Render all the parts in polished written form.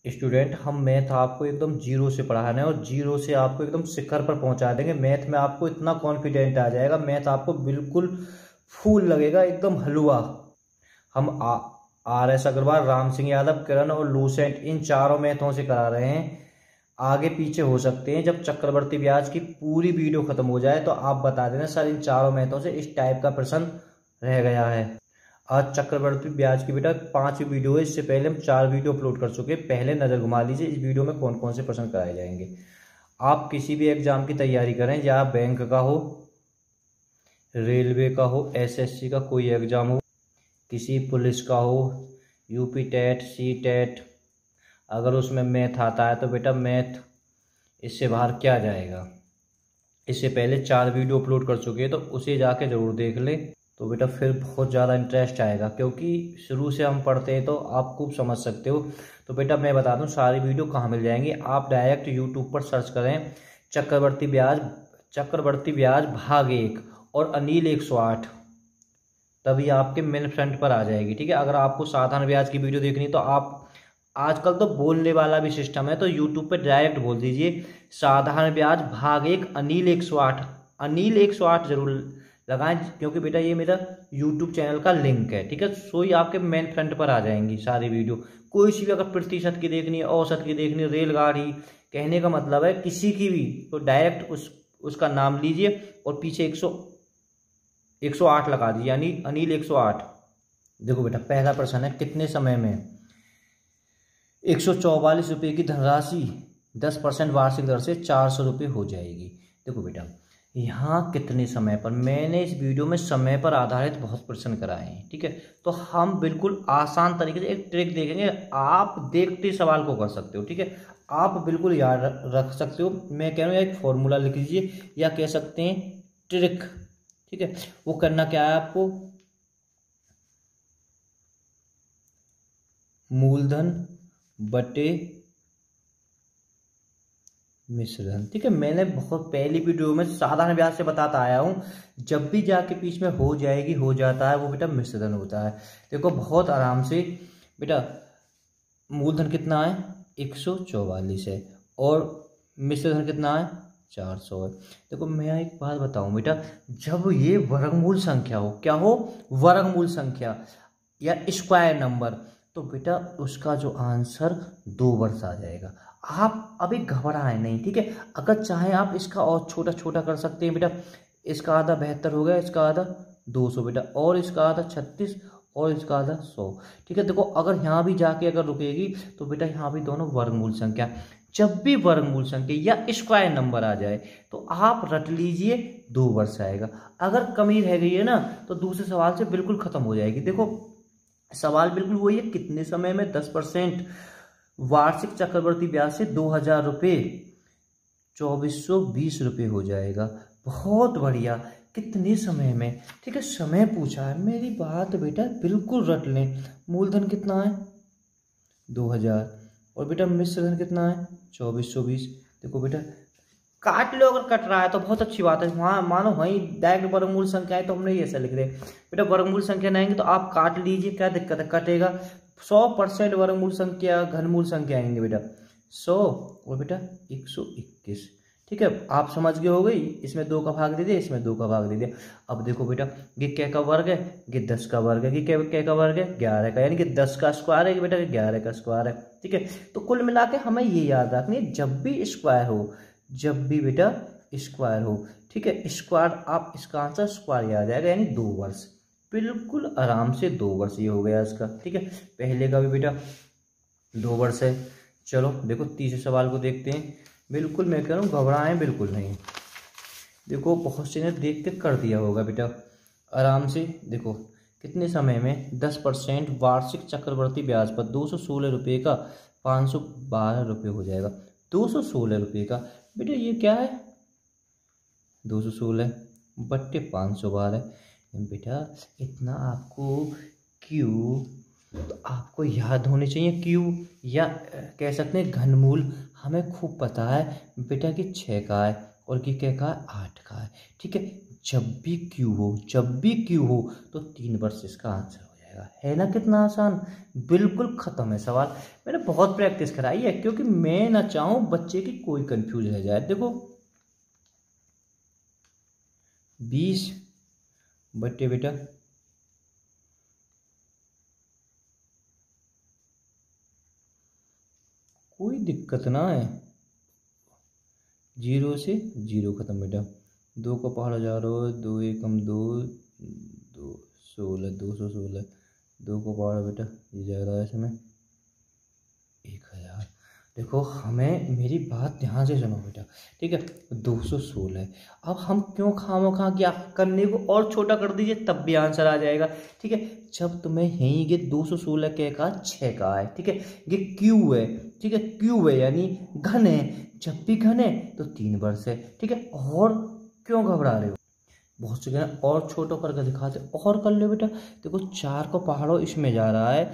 Student, हम math आपको एकदम जीरो से पढ़ाना है और जीरो से आपको एकदम शिखर पर पहुंचा देंगे। मैथ में आपको इतना कॉन्फिडेंट आ जाएगा, मैथ आपको बिल्कुल फूल लगेगा, एकदम हलवा। हम आर एस अग्रवाल, राम सिंह यादव, किरण और लूसेंट इन चारों मैथों से करा रहे हैं। आगे पीछे हो सकते हैं, जब चक्रवर्ती ब्याज की पूरी वीडियो खत्म हो जाए तो आप बता देना सर इन चारों मैथों से इस टाइप का प्रश्न रह गया है। आज चक्रवर्ती ब्याज की बेटा 5वीं वीडियो है, इससे पहले हम 4 वीडियो अपलोड कर चुके हैं। पहले नजर घुमा लीजिए इस वीडियो में कौन कौन से प्रश्न कराए जाएंगे। आप किसी भी एग्जाम की तैयारी करें, या बैंक का हो, रेलवे का हो, एसएससी का कोई एग्जाम हो, किसी पुलिस का हो, यूपी टेट, सी टेट, अगर उसमें मैथ आता है तो बेटा मैथ इससे बाहर क्या जाएगा। इससे पहले 4 वीडियो अपलोड कर चुके हैं, तो उसे जाके ज़रूर देख ले, तो बेटा फिर बहुत ज़्यादा इंटरेस्ट आएगा, क्योंकि शुरू से हम पढ़ते हैं तो आप खूब समझ सकते हो। तो बेटा मैं बता दूं सारी वीडियो कहाँ मिल जाएंगी। आप डायरेक्ट यूट्यूब पर सर्च करें चक्रवर्ती ब्याज भाग 1 और अनिल 108, तभी आपके मेन फ्रंट पर आ जाएगी। ठीक है, अगर आपको साधारण ब्याज की वीडियो देखनी तो आप, आजकल तो बोलने वाला भी सिस्टम है, तो यूट्यूब पे डायरेक्ट बोल दीजिए साधारण ब्याज भाग 1 अनिल 108, अनिल 108 जरूर लगाएं, क्योंकि बेटा ये मेरा यूट्यूब चैनल का लिंक है। ठीक है, सो ही आपके मेन फ्रंट पर आ जाएंगी सारी वीडियो। कोई सी भी अगर प्रतिशत की देखनी है, औसत की देखनी है, रेलगाड़ी, कहने का मतलब है किसी की भी, तो डायरेक्ट उसका नाम लीजिए और पीछे 108 लगा दीजिए, यानी अनिल 108। देखो बेटा पहला प्रश्न है, कितने समय में 144 रुपये की धनराशि 10% वार्षिक दर से 400 रुपये हो जाएगी। देखो बेटा यहाँ कितने समय पर, मैंने इस वीडियो में समय पर आधारित बहुत प्रश्न कराए हैं। ठीक है, तो हम बिल्कुल आसान तरीके से एक ट्रिक देखेंगे, आप देखते सवाल को कर सकते हो। ठीक है, आप बिल्कुल याद रख सकते हो। मैं कह रहा हूँ एक फॉर्मूला लिख लीजिए, या कह सकते हैं ट्रिक। ठीक है, वो करना क्या है आपको, मूलधन बटे मिश्रण। ठीक है, मैंने बहुत पहली वीडियो में साधारण ब्याज से बताता आया हूं, जब भी जाके बीच में हो जाएगी, हो जाता है, वो बेटा मिश्रण होता है। देखो बहुत आराम से बेटा, मूलधन कितना है 144 है और मिश्रण कितना है 400 है। देखो मैं एक बात बताऊं बेटा, जब ये वर्गमूल संख्या हो, क्या हो, वर्गमूल संख्या या स्क्वायर नंबर, तो बेटा उसका जो आंसर 2 वर्ष आ जाएगा। आप अभी घबराएं नहीं। ठीक है, अगर चाहें आप इसका और छोटा छोटा कर सकते हैं बेटा, इसका आधा 72 हो गया, इसका आधा 200 बेटा, और इसका आधा 36 और इसका आधा 100। ठीक है, देखो अगर यहाँ भी जाके अगर रुकेगी तो बेटा यहाँ भी दोनों वर्गमूल संख्या। जब भी वर्गमूल संख्या या स्क्वायर नंबर आ जाए तो आप रट लीजिए 2 वर्ष आएगा। अगर कमी रह गई है ना तो दूसरे सवाल से बिल्कुल खत्म हो जाएगी। देखो सवाल बिल्कुल वही है, कितने समय में 10% वार्षिक चक्रवर्ती ब्याज से 2000 रुपये 2420 रुपये हो जाएगा। बहुत बढ़िया, कितने समय में। ठीक है, समय पूछा है, मेरी बात बेटा बिल्कुल रट लें। मूलधन कितना है 2000 और बेटा मिश्रण कितना है 2420। देखो बेटा काट लो, अगर कट रहा है तो बहुत अच्छी बात है। वहाँ मानो वहीं डायरेक्ट वर्गमूल संख्या है तो हमने ऐसा लिख रहे बेटा, वर्गमूल संख्या नहीं आएंगे तो आप काट लीजिए, क्या दिक्कत है, कटेगा। 100% वर्गमूल संख्या घनमूल संख्या आएंगे बेटा 100 और बेटा 121। ठीक है, आप समझ गए हो गई। इसमें 2 का भाग दे दिया, इसमें 2 का भाग दे दिया। अब देखो बेटा ये क्या का वर्ग है, ये 10 का वर्ग है, ये क्या का वर्ग है 11 का, यानी कि 10 का स्क्वायर है बेटा, 11 का स्क्वायर है। ठीक है, तो कुल मिला के हमें ये याद रखनी है, जब भी स्क्वायर हो, जब भी बेटा स्क्वायर हो, ठीक है, स्क्वायर, आप इसका आंसर स्क्वायर आ जाएगा, यानी 2 वर्ष। बिल्कुल आराम से 2 वर्ष ये हो गया इसका। ठीक है, पहले का भी बेटा 2 वर्ष है। चलो देखो तीसरे सवाल को देखते हैं। बिल्कुल मैं कह रहा हूँ घबराएं बिल्कुल नहीं। देखो बहुत से ने देख के कर दिया होगा बेटा आराम से। देखो कितने समय में 10% वार्षिक चक्रवर्ती ब्याज पर 216 रुपये का 512 रुपये हो जाएगा। 216 रुपये का बेटा ये क्या है, 216 बट्टे 512 बेटा। इतना आपको क्यू तो आपको याद होने चाहिए, क्यू या कह सकते हैं घनमूल हमें खूब पता है बेटा कि 6 का है और कि क्या का 8 का है। ठीक है, जब भी क्यू हो, जब भी क्यू हो तो 3 वर्ष इसका आंसर हो जाएगा। जाएगा। है ना कितना आसान, बिल्कुल खत्म है सवाल। मैंने बहुत प्रैक्टिस कराई है क्योंकि मैं ना चाहूं बच्चे की कोई कंफ्यूज रह जाए। देखो 20 बट्टे बेटा कोई दिक्कत ना है, 0 से 0 खत्म बेटा। 2 को पहाड़ा जा रहा हो, 2 एकम 2, 2 16, 216, 2 को पहाड़ा बेटा ये जा रहा है इसमें 1000। देखो हमें मेरी बात ध्यान से सुनो बेटा, ठीक है। 216 है। अब हम क्यों खामोखा क्या करने को और छोटा कर दीजिए, तब भी आंसर आ जाएगा, ठीक है। जब तुम्हें यही ये 216 के का 6 का है, ठीक है। ये क्यू है, ठीक है, क्यू है यानी घन है। जब भी घन है तो 3 वर्ष है, ठीक है। और क्यों घबरा रहे हो, बहुत से कहना और छोटा करके दिखाते और कर लो बेटा। देखो 4 को पहाड़ो इसमें जा रहा है,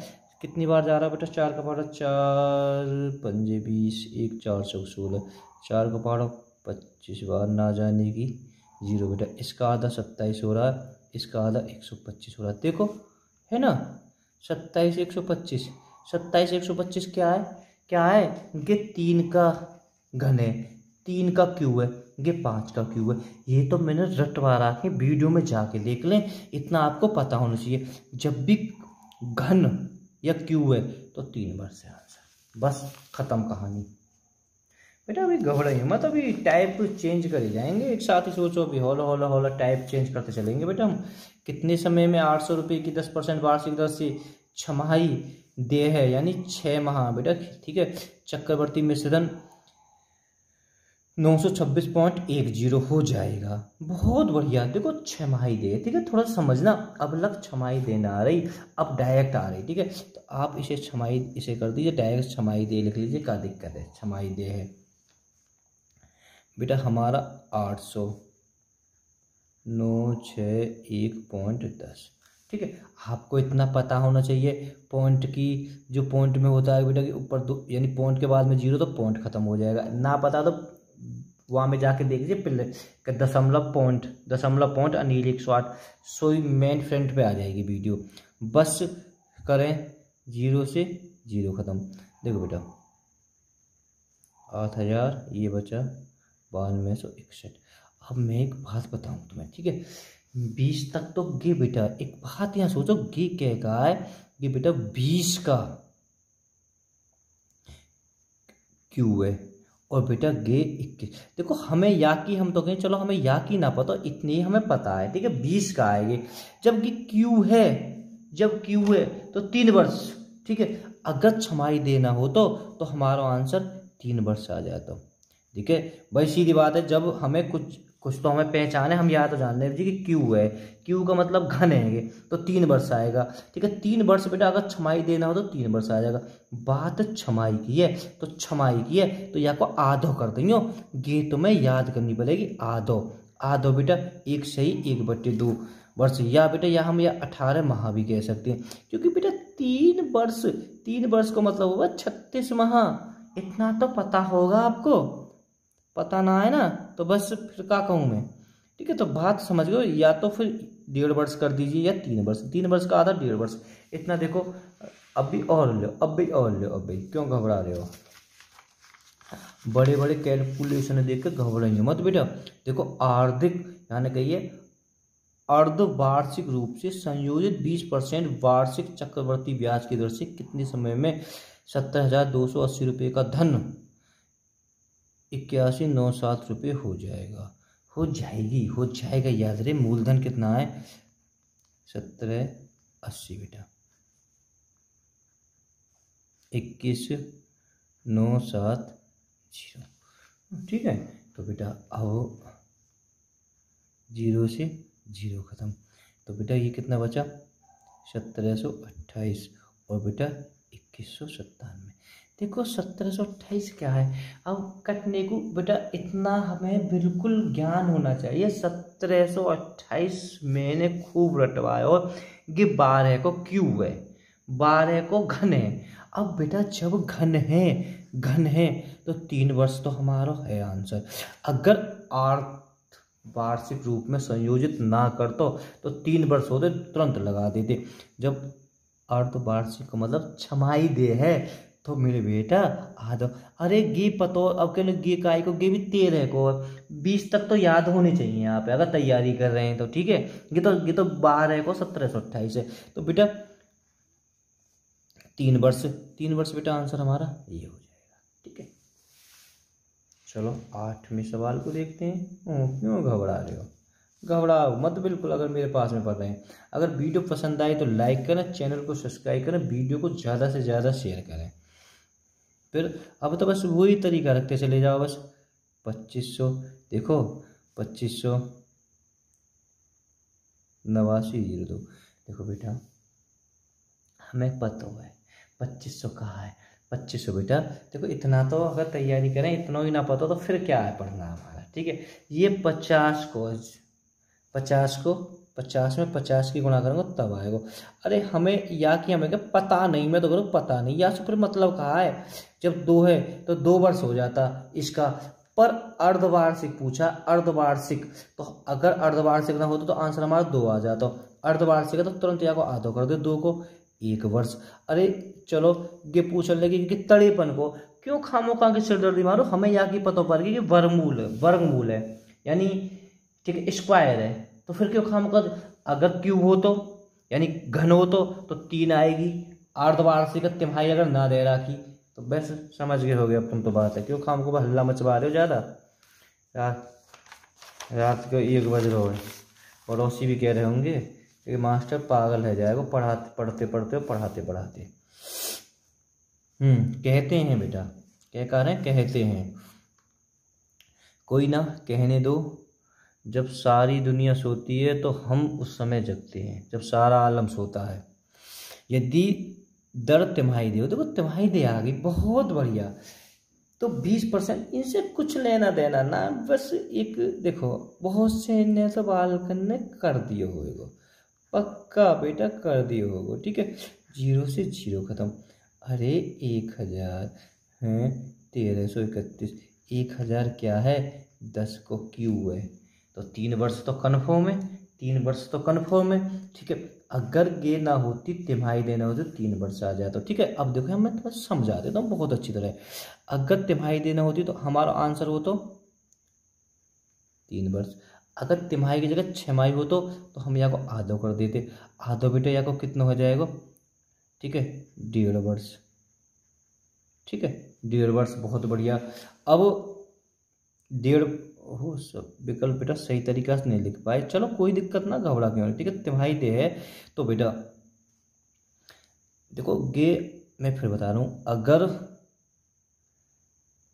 कितनी बार जा रहा है बेटा 4 का पहाड़ा, 4 पंजे 20, 1 4 16, 4 का पहाड़ा 25 बार ना जाने की 0 बेटा। इसका आधा 27 हो रहा है, इसका आधा 125 हो रहा है। देखो है ना 27 125, 27 125 क्या है, क्या है ये 3 का घन है, 3 का क्यू है, ये 5 का क्यू है। ये तो मैंने रटवा रहा है, वीडियो में जाके देख लें, इतना आपको पता होना चाहिए। जब भी घन या क्यू है तो 3 वर्ष है आंसर, बस खत्म कहानी बेटा। अभी घबराइए मत, अभी टाइप चेंज कर ही जाएंगे एक साथ ही। सोचो अभी हौला हौला हौला टाइप चेंज करते चलेंगे बेटा हम। कितने समय में 800 रुपये की 10% वार्षिक दर से छमाही दे है यानी 6 माह बेटा, ठीक है। चक्रवर्ती मिश्रण 926.10 हो जाएगा। बहुत बढ़िया। देखो 6 माही दे, ठीक है। थोड़ा समझना, अब लग 6 माही दे ना आ रही, अब डायरेक्ट आ रही, ठीक है। तो आप इसे 6 माही इसे कर दीजिए, डायरेक्ट 6 माही दे लिख लीजिए, क्या दिक्कत है। 6 माही दे है बेटा हमारा 800 961.10, ठीक है। आपको इतना पता होना चाहिए पॉइंट की, जो पॉइंट में होता है बेटा कि ऊपर 2 यानी पॉइंट के बाद में 0 तो पॉइंट खत्म हो जाएगा। ना पता तो वहाँ में जाके देख लीजिए पहले, दशमलव पॉइंट अनिल 108 सोई मेन फ्रंट पे आ जाएगी वीडियो। बस करें 0 से 0 खत्म। देखो बेटा 8000 ये बचा 9261। अब मैं एक बात बताऊं तुम्हें, ठीक है। 20 तक तो गे बेटा, एक बात यहाँ सोचो, गे क्या का है, ये बेटा 20 का क्यू है और बेटा गे 21। देखो हमें या की, हम तो कहें चलो हमें या की ना पता, इतनी हमें पता है, ठीक है। 20 का आएगी जब क्यू है, जब क्यू है तो 3 वर्ष, ठीक है। अगर छमाही देना हो तो हमारा आंसर 3 वर्ष आ जाता, ठीक है भाई। सीधी बात है, जब हमें कुछ तो हमें पहचान है, हम या तो जान रहे कि क्यू है, क्यू का मतलब घन है तो 3 वर्ष आएगा, ठीक है। 3 वर्ष बेटा अगर छमाही देना हो तो 3 वर्ष आ जाएगा। बात छमाही की है तो छमाही की है तो या को आधो कर देंगे, ये तुम्हें याद करनी पड़ेगी। आधो आधो बेटा 1 सही 1/2 वर्ष, या बेटा या हम या 18 माह भी कह सकते हैं, क्योंकि बेटा 3 वर्ष का मतलब होगा 36 माह। इतना तो पता होगा आपको, पता ना है ना तो बस फिर क्या कहूँ मैं, ठीक है। तो बात समझ गए, या तो फिर 1.5 वर्ष कर दीजिए या 3 वर्ष, 3 वर्ष का आधा 1.5 वर्ष। इतना देखो अब भी और लो, अब भी और लो, अब भी क्यों घबरा रहे हो। बड़े बड़े कैलकुलेशन देख कर घबराइए मत बेटा। देखो आर्थिक यानी कहिए अर्धवार्षिक रूप से संयोजित 20% वार्षिक चक्रवर्ती ब्याज की दर से कितने समय में 17,280 रुपये का धन 81,907 रुपये हो जाएगा। हो जाएगा याद रहे। मूलधन कितना है 1780 बेटा, 21,970, ठीक है। तो बेटा अब 0 से 0 खत्म, तो बेटा ये कितना बचा 1728 और बेटा 2197। देखो 1728 क्या है, अब कटने को बेटा इतना हमें बिल्कुल ज्ञान होना चाहिए। 1728 मैंने खूब रटवाया और ये 12 को क्यू है, 12 को घन है। अब बेटा जब घन है तो 3 वर्ष तो हमारा है आंसर। अगर वार्षिक रूप में संयोजित ना करतो तो 3 वर्ष होते तुरंत लगा देते। जब अर्धवार्षिक का मतलब छमाही दे है, तो मेरे बेटा आधो। अरे गे पतो अब के गे काय को, गे भी 13 को, 20 तक तो याद होने चाहिए आप अगर तैयारी कर रहे हैं तो, ठीक है। ये तो 12 को 1728 है, तो बेटा 3 वर्ष बेटा आंसर हमारा ये हो जाएगा, ठीक है। चलो 8वें सवाल को देखते हैं। क्यों घबरा रहे हो, घबराओ मत बिल्कुल अगर मेरे पास में पढ़ रहे हैं। अगर वीडियो पसंद आए तो लाइक करें, चैनल को सब्सक्राइब करें, वीडियो को ज़्यादा से ज़्यादा शेयर करें। फिर अब तो बस वही तरीका रखते चले जाओ, बस 2500 देखो, 2589.02 देखो बेटा, हमें पता हुआ है 2500 कहाँ है। 2500 बेटा देखो, इतना तो अगर तैयारी करें, इतना ही ना पता तो फिर क्या है पढ़ना हमारा, ठीक है। ये 50 को 50 में 50 की गुणा करूँगा तब आएगा। अरे हमें या कि हमें क्या पता नहीं, मैं तो करूँ पता नहीं, या से फिर मतलब कहा है, जब 2 है तो 2 वर्ष हो जाता इसका। पर अर्धवार्षिक पूछा, अर्धवार्षिक, तो अगर अर्धवार्षिक ना होता तो आंसर हमारा 2 आ जाता। अर्धवार्षिक है तो तुरंत या को आधो कर दे, 2 को 1 वर्ष। अरे चलो ये पूछने लगे कि तड़ेपन को क्यों खामोखा की सिरदर्दी मारो, हमें या की पता पड़ गई कि वर्गमूल है यानी, ठीक है, स्क्वायर है, तो फिर क्यों खामोखा। अगर क्यूब हो तो यानी घन हो तो 3 आएगी। अर्धवार्षिक तिमाही अगर ना दे रखी तो बस समझ गए हो गए अब तुम तो बात है। क्यों खामोखा हल्ला मचवा रहे हो ज़्यादा, रात को 1 बज रहा है, पड़ोसी भी कह रहे होंगे कि मास्टर पागल है जाएगा पढ़ते पढ़ाते। कहते हैं बेटा, क्या कह रहे हैं, कहते हैं, कोई ना कहने दो। जब सारी दुनिया सोती है तो हम उस समय जगते हैं, जब सारा आलम सोता है। यदि दर तिमाही दे हो, देखो तिमाही दे आ गई, बहुत बढ़िया, तो 20% इनसे कुछ लेना देना ना, बस एक देखो बहुत से ने सवाल करने कर दिए होगा, पक्का बेटा कर दिए होगा, ठीक है। 0 से 0 खत्म। अरे 1000 है 1331, 1000 क्या है 10 को क्यू है, तो 3 वर्ष तो कन्फर्म है, 3 वर्ष तो कन्फर्म है, ठीक है। अगर ये ना होती तिमाही देना होती 3 वर्ष आ जाता, ठीक है। अब देखो मैं थोड़ा समझा देता हूँ बहुत अच्छी तरह। अगर तिमाही देना होती तो हमारा आंसर हो तो 3 वर्ष, अगर तिमाही की जगह छमाही हो तो हम यहाँ को आधो कर देते, आधो बेटा यहाँ को कितना हो जाएगा, ठीक है 1.5 वर्ष, ठीक है 1.5 वर्ष, बहुत बढ़िया। अब 1.5 हो सब विकल्प बेटा सही तरीका से नहीं लिख पाए, चलो कोई दिक्कत ना, घबरा क्यों, ठीक है। तिमाही दे है तो बेटा देखो ये मैं फिर बता रहा हूँ, अगर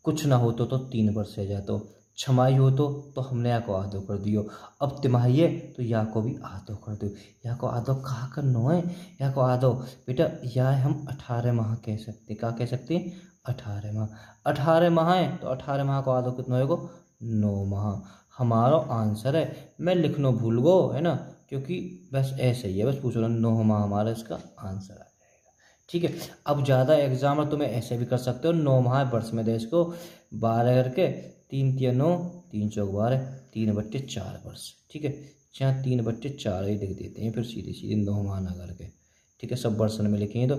कुछ ना हो तो 3 वर्ष है जातो, छमाही हो तो हमने यहाँ को आधो कर दियो। अब तिमाही है तो यहाँ को भी आधो कर दो, यहाँ को आधो कहाँ करना है, यहाँ को आधो बेटा यहाँ हम 18 माह कह सकते, क्या कह सकते हैं 18 माह। 18 माह है तो 18 माह को आधो कितना होगा 9 माह, हमारा आंसर है। मैं लिखना भूल गो है ना, क्योंकि बस ऐसे ही है, बस पूछ रहा 9 माह हमारा इसका आंसर है, ठीक है। अब ज़्यादा एग्जाम तुम्हें ऐसे भी कर सकते हो, 9 माह वर्ष में देश को 12 करके 3 तिया 9, 3 चौक 12, 3/4 वर्ष, ठीक है। यहाँ 3/4 ही लिख देते हैं, फिर सीधे 9 माह ना करके, ठीक है। सब वर्ष में लिखेंगे तो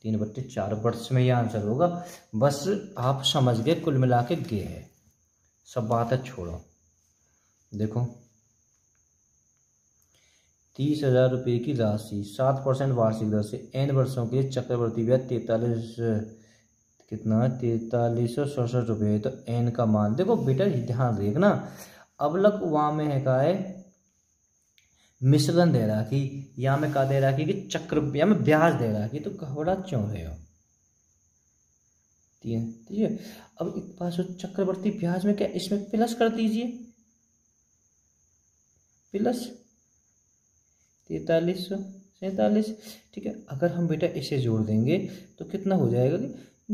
3/4 वर्ष में ये आंसर होगा। बस आप समझ गए, कुल मिला के गे है, सब बातें छोड़ो। देखो 30,000 रुपये की राशि 7% वार्षिक दर से n वर्षों के लिए चक्रवृद्धि ब्याज 43 कितना है 4367 रुपये, तो n का मान देखो बेटा ध्यान देखना, अब लग वहाँ में है का है मिश्रण दे रहा कि यहाँ में का दे रहा कि चक्र या में ब्याज दे रहा कि, तो घबरा क्यों रहे हो, ठीक है। अब एक पास चक्रवर्ती ब्याज में क्या, इसमें प्लस कर दीजिए, प्लस 4347, ठीक है। अगर हम बेटा इसे जोड़ देंगे तो कितना हो जाएगा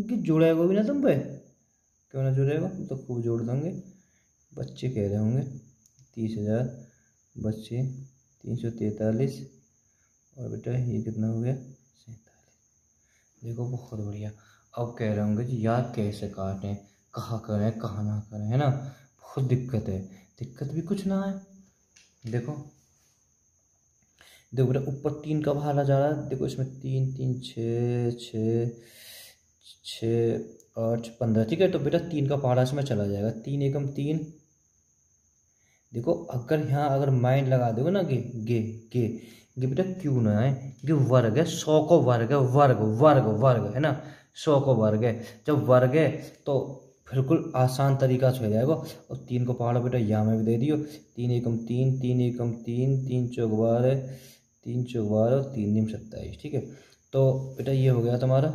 कि जोड़ेगा भी ना तुम पे, क्यों ना जोड़ेगा, तो खूब जोड़ देंगे। बच्चे कह रहे होंगे 30,000 बच्चे 343, और बेटा ये कितना हो गया 47, देखो बहुत बढ़िया। अब कह रहे होंगे जी यार कैसे काटें, कहाँ करें कहाँ ना करें, है ना, बहुत दिक्कत है। दिक्कत भी कुछ ना है, देखो देखो बेटा ऊपर 3 का भाला जा रहा है, देखो इसमें 3 3 6 6 6 8 15, ठीक है। तो बेटा 3 का पहाड़ा इसमें चला जाएगा, 3 एकम 3। देखो अगर यहाँ अगर माइंड लगा दोगे ना कि गे गे गे बेटा क्यों ना है, क्योंकि वर्ग है, 100 को वर्ग है, वर्ग वर्ग वर्ग है ना, 100 को वर्ग है। जब वर्ग है तो बिल्कुल आसान तरीका से हो जाएगा। और 3 को पहाड़ा बेटा यहाँ में भी दे दियो, 3 एकम 3 3 एकम 3 3 चौक 12 3 चौक 12 और 3 निम 27, ठीक है। तो बेटा ये हो गया तुम्हारा।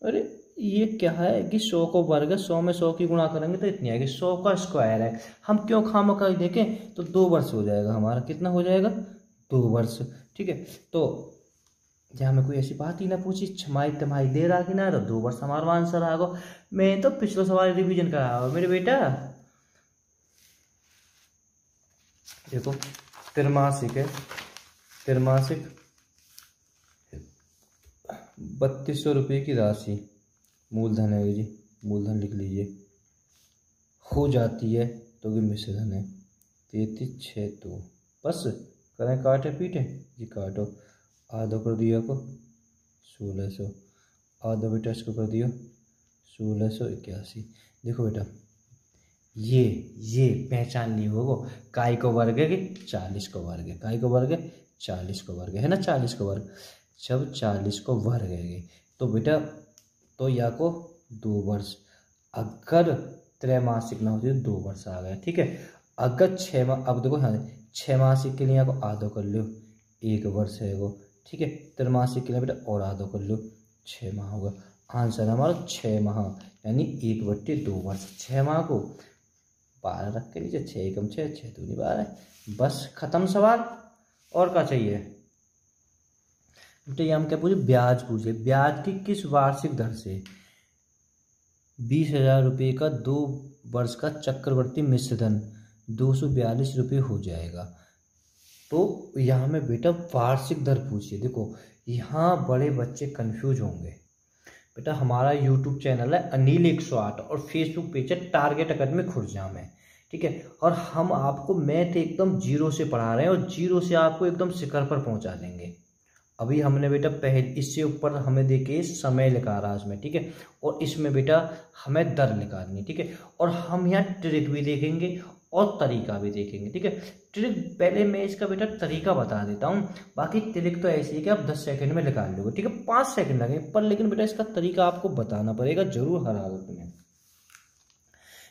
अरे ये क्या है कि 100 को वर्ग है, 100 में 100 की गुणा करेंगे तो इतनी आएगी, 100 का स्क्वायर है। हम क्यों खामखा देखें, तो 2 वर्ष हो जाएगा हमारा, कितना हो जाएगा 2 वर्ष, ठीक है। तो जहाँ हमें कोई ऐसी बात ही ना पूछी, छमाई तमाही दे रहा कि ना, तो 2 वर्ष हमारा आंसर आ गो। मैं तो पिछले सवाल रिवीजन कराया मेरे बेटा। देखो त्रैमासिक है, त्रैमासिक 3200 रुपये की राशि, मूलधन है जी, मूलधन लिख लीजिए, हो जाती है तो भी मिश्रधन है 33 6 2। बस करें काटे पीटे जी, काटो, आधो कर दिया को 1600, आधो बेटा इसको कर दियो 1681। देखो बेटा ये पहचान ली होगो, काय को वर्ग है कि 40 को वर्ग है, काय को वर्ग है 40 को वर्ग है ना, 40 को वर्ग। जब 40 को वर्ग है तो बेटा तो या को 2 वर्ष, अगर त्रैमासिक ना होती तो 2 वर्ष आ गए, ठीक है। अगर 6 माह, अब देखो हाँ 6 मासिक के लिए यहाँ को आधो कर लो 1 वर्ष है वो, ठीक है। त्रैमासिक के लिए बेटा और आधो कर लो 6 माह होगा। आंसर हमारा 6 माह, यानी 1/2 वर्ष। 6 माह को 12 रख के नीचे, 6 एकम 6 6 दूनी 12, बस खत्म सवाल। और क्या चाहिए बेटा, ये हम क्या पूछे, ब्याज पूछे। ब्याज की किस वार्षिक दर से 20,000 रुपये का 2 वर्ष का चक्रवर्ती मिश्रधन 242 रुपये हो जाएगा। तो यहाँ में बेटा वार्षिक दर पूछिए। देखो यहाँ बड़े बच्चे कंफ्यूज होंगे बेटा। हमारा यूट्यूब चैनल है अनिल 108 और फेसबुक पेज है टारगेट अकेडमी खुर्जा में, ठीक है। और हम आपको मैथ एकदम जीरो से पढ़ा रहे हैं और जीरो से आपको एकदम शिखर पर पहुंचा देंगे। अभी हमने बेटा पहले इससे ऊपर हमें देखिए समय लिखा रहा है इसमें, ठीक है। और इसमें बेटा हमें दर निकालनी, ठीक है। और हम यहाँ ट्रिक भी देखेंगे और तरीका भी देखेंगे, ठीक है। ट्रिक पहले मैं इसका बेटा तरीका बता देता हूँ, बाकी ट्रिक तो ऐसी है कि आप 10 सेकंड में निकाल लोगे, ठीक है। 5 सेकंड लगे पर, लेकिन बेटा इसका तरीका आपको बताना पड़ेगा जरूर हर हालत में।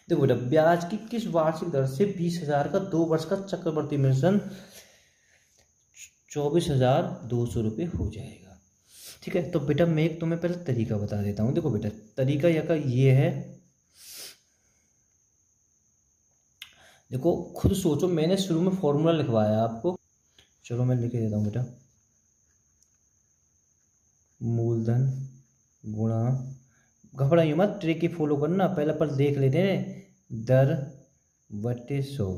देखो बेटा ब्याज की किस वार्षिक दर से 20,000 का 2 वर्ष का चक्रवर्ती मिश्रण 24,200 रुपये हो जाएगा, ठीक है। तो बेटा मैं एक तुम्हें पहले तरीका बता देता हूँ। देखो बेटा तरीका यह का ये है, देखो खुद सोचो, मैंने शुरू में फॉर्मूला लिखवाया आपको, चलो मैं लिख देता हूँ बेटा, मूलधन गुणा, घबराइए मत, ट्रिक की फॉलो करना, पहले पर देख लेते हैं, दर बटे 100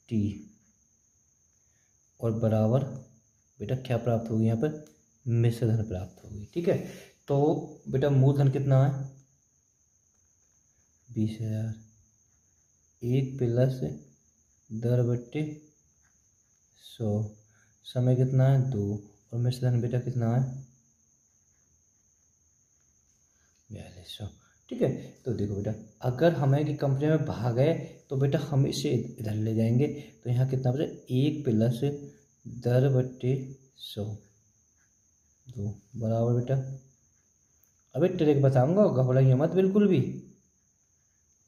टी, और बराबर बेटा क्या प्राप्त होगी, यहाँ पर मिश्रधन प्राप्त होगी, ठीक है। तो बेटा मूलधन कितना है 20,000, 1 प्लस दर बट्टे 100, समय कितना है 2, और मिश्रधन बेटा कितना है 4200, ठीक है। तो देखो बेटा अगर हमें कि कंपनी में भाग है तो बेटा हम इसे इधर ले जाएंगे, तो यहाँ कितना बचे 1 प्लस दर बट्टे 100 2 बराबर बेटा, अबे ट्रिक बताऊंगा, घबराइए मत बिल्कुल भी,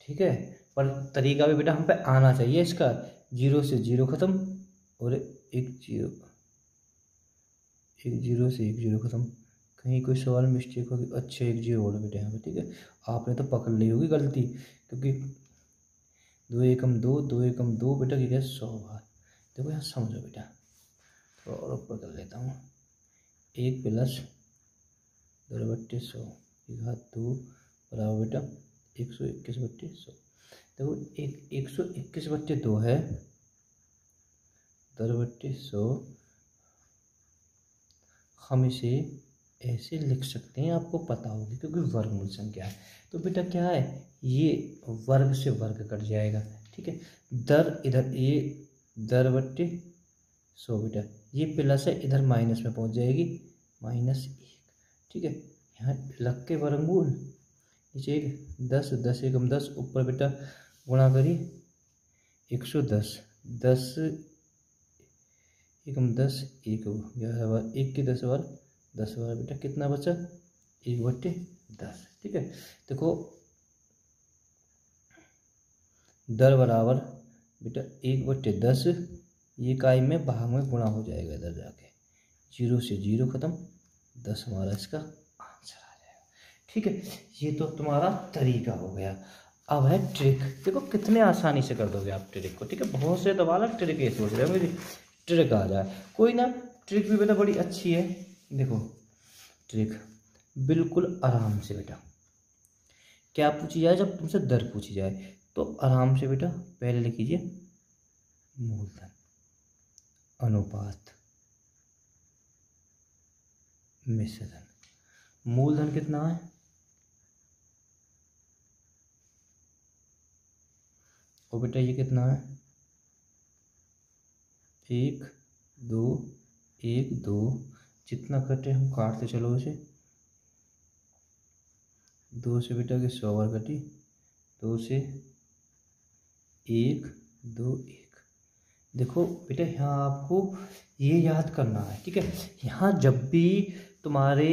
ठीक है। पर तरीका भी बेटा हम पे आना चाहिए इसका, 0 से 0 खत्म और 1 0 से 1 0 खत्म, कहीं कोई सवाल मिस्टेक होगी, अच्छा 1 0 और बेटा यहाँ पे, ठीक है। आपने तो पकड़ ली होगी गलती, क्योंकि 2 एकम 2 2 एकम 2 बेटा क्या 100 बार। देखो यहाँ समझो बेटा, थोड़ा और ऊपर कर लेता हूँ, 1 प्लस दर बट्टे 100 2 बराबर बेटा 121/100। देखो 121/2 है, दर बट्टे 100, हम इसे ऐसे लिख सकते हैं, आपको पता होगी क्योंकि वर्गमूल संख्या है। तो बेटा क्या है, ये वर्ग से वर्ग कट जाएगा, ठीक है। दर इधर ये दर बट्टे 100 बेटा, ये प्लस है इधर माइनस में पहुंच जाएगी, -1, ठीक है। यहाँ लग के वर्गमूल नीचे 10, 10 एकम 10, ऊपर बेटा गुणा करी 110, 10 एकम 10, 1 11 बार 1 के 10 बार 10 बार बेटा कितना बचा 1/10, ठीक है। देखो दर बराबर बेटा 1/10, ये इकाई में भाग में गुणा हो जाएगा इधर जाके, 0 से 0 खत्म, 10 हमारा इसका आंसर आ जाएगा, ठीक है। ये तो तुम्हारा तरीका हो गया। अब है ट्रिक, देखो कितने आसानी से कर दोगे आप ट्रिक को, ठीक है। बहुत से दबाला ट्रिक ये सोच रहे हो मेरी ट्रिक आ जाए, कोई ना, ट्रिक भी बेटा बड़ी अच्छी है। देखो ट्रिक बिल्कुल आराम से बेटा, क्या पूछी जाए, जब तुमसे दर पूछी जाए तो आराम से बेटा पहले लिख लीजिए मूलधन अनुपात मिश्रधन। मूलधन कितना है, और बेटा ये कितना है 1 2 1 2, जितना कटे हम काटते चलो इसे, 2 से बेटा की 100 बार कटी, 2 से 1 2 1। देखो बेटा यहाँ आपको ये याद करना है, ठीक है। यहाँ जब भी तुम्हारे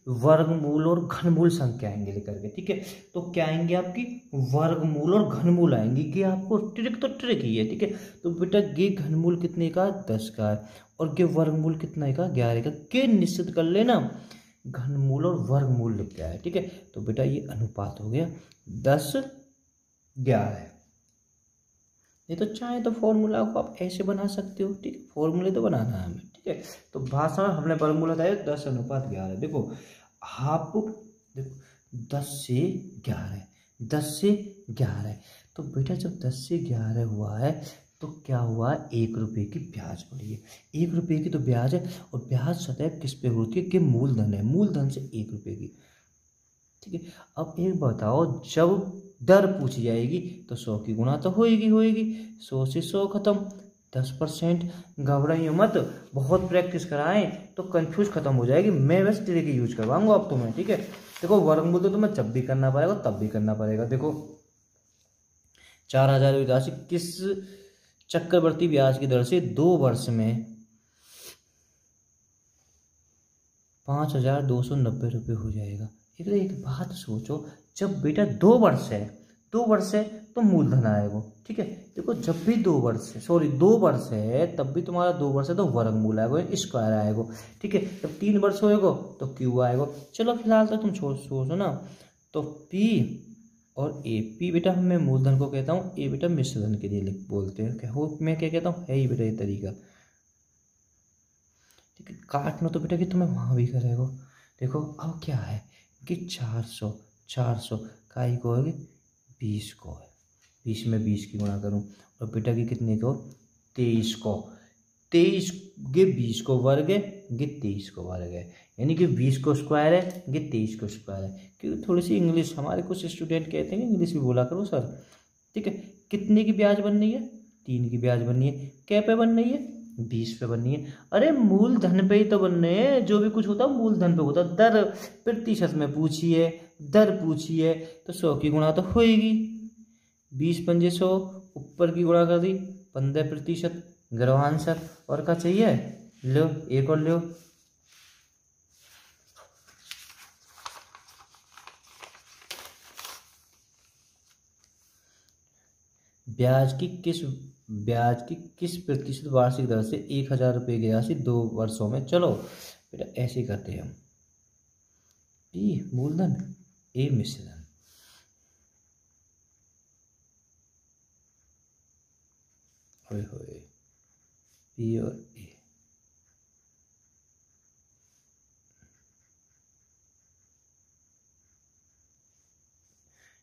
वर्गमूल और घनमूल संख्या आएंगे लेकर के, ठीक है, तो क्या आएंगे आपकी वर्गमूल और घनमूल आएंगे, कि आपको ट्रिक तो ट्रिक ही है, ठीक है। तो बेटा ये घनमूल कितने का 10 का है, और ये वर्गमूल कितना का 11 का, के निश्चित कर लेना, घनमूल और वर्गमूल लिख गया है, ठीक है। तो बेटा ये अनुपात हो गया 10:11। नहीं तो चाहे तो फॉर्मूला को आप ऐसे बना सकते हो, ठीक है, फॉर्मूले तो बनाना है हमें, ठीक है। तो भाषा में हमने फॉर्मूला बताया 10:11। देखो आप देखो 10 से 11, 10 से 11, तो बेटा जब 10 से 11 हुआ है तो क्या हुआ, 1 रुपये की ब्याज पड़ी है, 1 रुपये की तो ब्याज है, और ब्याज सदैव किस पे होती है, कि मूलधन है, मूलधन से 1 रुपये की, ठीक है। अब एक बताओ, जब दर पूछी जाएगी तो 100 की गुणा तो होएगी होएगी, 100 से 100 खत्म, 10%। घबराइए मत, बहुत प्रैक्टिस कराएं तो कंफ्यूज खत्म हो जाएगी, मैं बस ट्रिक यूज करवाऊंगा अब तुम्हें, ठीक है। देखो वर्गमूल तो तुम्हें जब भी करना पड़ेगा तब भी करना पड़ेगा। देखो 4000 की राशि किस चक्रवर्ती ब्याज की दर से 2 वर्ष में 5290 रुपये हो जाएगा। एक बात सोचो, जब बेटा 2 वर्ष है, 2 वर्ष है तो मूलधन आएगा, ठीक है। देखो जब भी 2 वर्ष है, सॉरी 2 वर्ष है, तब भी तुम्हारा 2 वर्ष है तो वर्गमूल आएगा, स्क्वायर आएगा, ठीक है। जब 3 वर्ष होएगा तो क्यू आएगा। चलो फिलहाल तो तुम सोचो ना, तो पी और ए, पी बेटा मैं मूलधन को कहता हूँ, ए बेटा मिश्रधन के लिए बोलते हैं, क्या हो, मैं क्या कहता हूँ, है ही बेटा ये तरीका, ठीक है। काटना तो बेटा कि तुम्हें वहाँ भी करेगा। देखो अब क्या है कि 400 का ही को है 20 को है, 20 में 20 की गुणा करूँ, और बेटा की कितने को 23 को, 23 के 20 को वर्ग है, ये 23 को वर्ग है, यानी कि 20 को स्क्वायर है, ये 23 को स्क्वायर है। क्योंकि थोड़ी सी इंग्लिश हमारे कुछ स्टूडेंट कहते हैं इंग्लिश भी बोला करो सर, ठीक है। कितने की ब्याज बननी है, 3 की ब्याज बननी है, क्या पे बननी है, 20 पे बननी है। अरे मूलधन पे ही तो बनने हैं, जो भी कुछ होता है मूलधन पे होता है। दर प्रतिशत में पूछी है, दर पूछी है, तो 100 की गुणा तो होएगी, 20 पंजे 100, ऊपर की गुणा कर दी 15%, ग्रह आंसर। और क्या चाहिए, लो एक और लो, ब्याज की किस प्रतिशत वार्षिक दर से 1000 रुपये की राशि 2 वर्षों में। चलो बेटा ऐसे ही करते हैं हम, पी मूलधन ए मिश्रधन, होए होए पी और ए,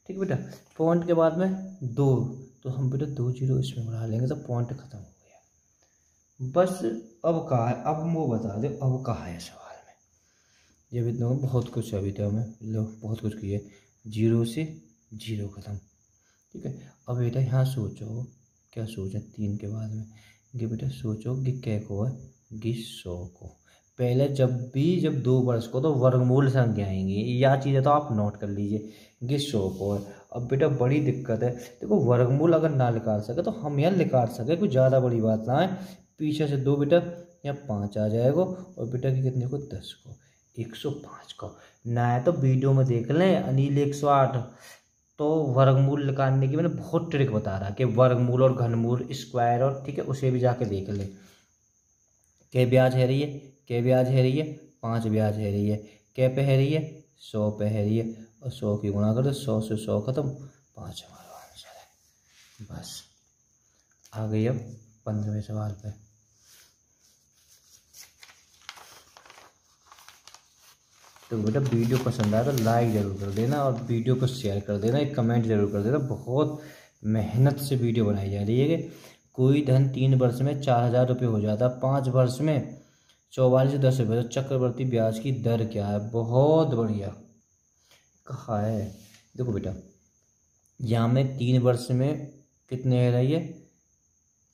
ठीक बेटा। पॉइंट के बाद में 2, तो हम बेटा 2 जीरो इसमें बढ़ा लेंगे तो पॉइंट खत्म हो गया। बस अब कहा है, अब वो बता दे अब कहा है सवाल में, जब इतना बहुत कुछ अभी तो हमें लो बहुत कुछ किए, 0 से 0 ख़त्म। ठीक है, अब बेटा यहाँ सोचो, क्या सोचा 3 के बाद में कि बेटा सोचो कि क्या को है कि 100 को। पहले जब 2 वर्ष को तो वर्गमूल संख्या आएंगी, या चीज़ें तो आप नोट कर लीजिए कि 100 को है। अब बेटा बड़ी दिक्कत है, देखो वर्गमूल अगर ना निकाल सके तो हम यहाँ निकाल सके, कोई ज़्यादा बड़ी बात ना है। पीछे से 2 बेटा यहाँ 5 आ जाएगा, और बेटा की कितने को 10 को 105 को। ना है तो वीडियो में देख लें अनिल 108, तो वर्गमूल निकालने की मैंने बहुत ट्रिक बता रहा कि वर्गमूल और घनमूल स्क्वायर, और ठीक है उसे भी जाके देख ले। क्या ब्याज है रही है, क्या ब्याज है रही है 5 ब्याज है रही है, क्या पे है रही है 100 पे है रही है, और 100 की गुणा कर दो, 100 से 100 खत्म, 5 हमारा आंसर है। बस आ गई अब 15वें सवाल पे। तो बेटा वीडियो पसंद आया तो लाइक ज़रूर कर देना, और वीडियो को शेयर कर देना, एक कमेंट ज़रूर कर देना। बहुत मेहनत से वीडियो बनाई जा रही है कि कोई धन 3 वर्ष में 4000 रुपये हो जाता, 5 वर्ष में 4410 रुपये, तो चक्रवर्ती ब्याज की दर क्या है। बहुत बढ़िया कहा है। देखो बेटा यहाँ में 3 वर्ष में कितने है रही है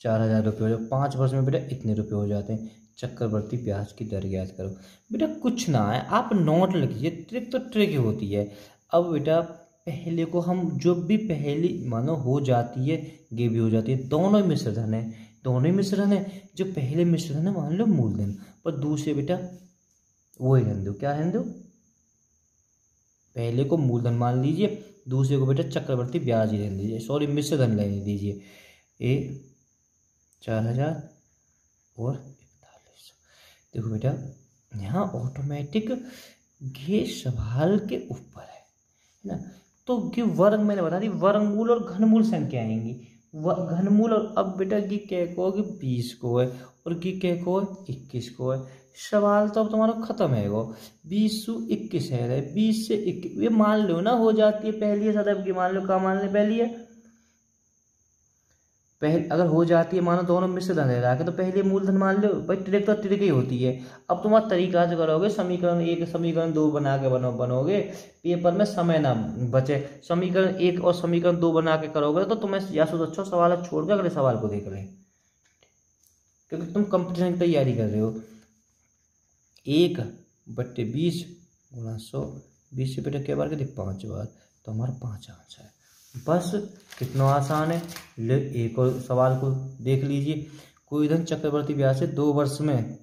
4000 रुपये हो जाए, 5 वर्ष में बेटा इतने रुपये हो जाते हैं। चक्रवर्ती ब्याज की दर ज्ञात करो। बेटा कुछ ना है, आप नोट लिखिए, ट्रिक तो ट्रिक ही होती है। अब बेटा पहले को हम जो भी पहली मानो हो जाती है ये भी हो जाती है, दोनों ही मिश्रधन है, दोनों ही मिश्रधन है। जो पहले मिश्रधन है मान लो मूलधन, पर दूसरे बेटा वही रहने दो, क्या रहने दो, पहले को मूलधन मान लीजिए, दूसरे को बेटा चक्रवर्ती ब्याज ही रहने दीजिए, सॉरी मिश्रधन लेने दीजिए। ए 4000 और 41। देखो बेटा यहाँ ऑटोमेटिक ये सवाल के ऊपर है ना, तो ये वर्ग मैंने बता दी, वर्गमूल और घनमूल संख्या आएंगी। घनमूल, और अब बेटा की क्या को 20 को है, और की क्या को 21 को है। सवाल तो अब तुम्हारा खत्म है, वो 20 से 21 है, 20 से 21 ये मान लो ना हो जाती है पहली है सदैव की, मान लो क्या मान ले पहली है, पहले अगर हो जाती है मानो दोनों मिश्रधन रह रहा है तो पहले मूलधन मान लो भाई, ट्रिक तो ट्रिक ही होती है। अब तुम्हारा तरीका जो करोगे समीकरण 1 समीकरण 2 बना के बनोगे, पेपर में समय ना बचे, समीकरण 1 और समीकरण 2 बना के करोगे तो तुम्हें या तो अच्छा सवाल छोड़ के अगले सवाल को देख रहे, क्योंकि तुम कंपटीशन की तैयारी कर रहे हो। 1/20 गुणा 100, 20 से बेटा क्या बार के 5 बार, तो हमारा 5 आंसर है। बस कितना आसान है। ले एक और सवाल को देख लीजिए। कोई धन चक्रवर्ती ब्याज से 2 वर्ष में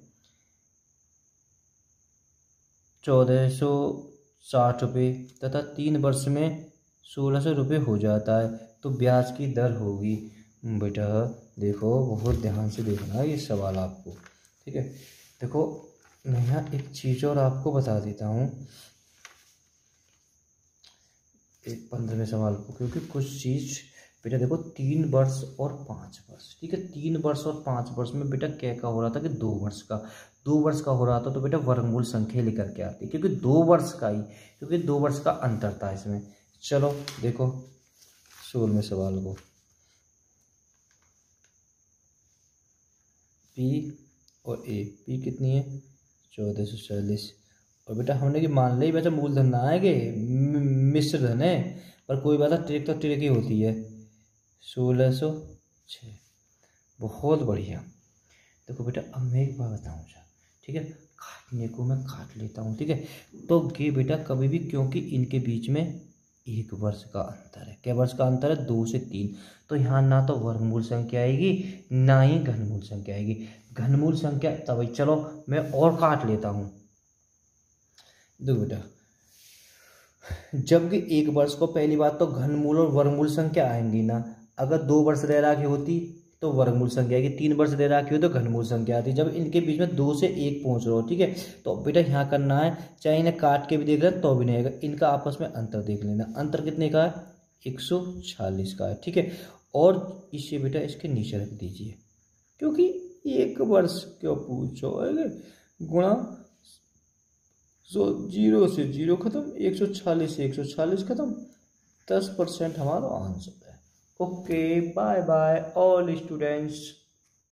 1460 रुपये तथा 3 वर्ष में 1600 रुपये हो जाता है, तो ब्याज की दर होगी। बेटा देखो बहुत ध्यान से देखना ये सवाल आपको, ठीक है। देखो मैं यहाँ एक चीज़ और आपको बता देता हूँ एक 15वें सवाल को, क्योंकि कुछ चीज़ बेटा देखो 3 वर्ष और 5 वर्ष, ठीक है। 3 वर्ष और 5 वर्ष में बेटा क्या का हो रहा था कि 2 वर्ष का हो रहा था, तो बेटा वर्गमूल संख्या लेकर के आती, क्योंकि 2 वर्ष का ही, क्योंकि 2 वर्ष का अंतर था इसमें। चलो देखो 16वें सवाल को, पी और ए, पी कितनी है 1440, और बेटा हमने कि मान ली बेटा मूलधन ना आएंगे मिश्रधन है, पर कोई बात ट्रिक तो ट्रिक ही होती है। 1606, बहुत बढ़िया। देखो बेटा अब मैं एक बात बताऊँ, ठीक है, काटने को मैं काट लेता हूँ, ठीक है। तो ये बेटा कभी भी, क्योंकि इनके बीच में 1 वर्ष का अंतर है, क्या वर्ष का अंतर है 2 से 3, तो यहाँ ना तो वर्गमूल संख्या आएगी ना ही घनमूल संख्या आएगी। घनमूल संख्या तभी, चलो मैं और काट लेता हूँ। देखो बेटा जबकि 1 वर्ष को पहली बात तो घनमूल और वर्गमूल संख्या आएंगी ना, अगर 2 वर्ष रह रहा की होती तो वर्गमूल संख्या आएगी, 3 वर्ष रह रहा की हो तो घनमूल संख्या आती। जब इनके बीच में 2 से 1 पहुंच रहा हो, ठीक है, तो बेटा यहाँ करना है, चाहे इन्हें काट के भी देख लेना तो भी नहीं आएगा, इनका आपस में अंतर देख लेना। अंतर कितने का है 140 का है, ठीक है। और इसे बेटा इसके नीचे रख दीजिए, क्योंकि 1 वर्ष क्यों पूछो गुणा 0 से 0 खत्म, 140 से 140 खत्म, 10% हमारा आंसर है। Okay bye bye all students.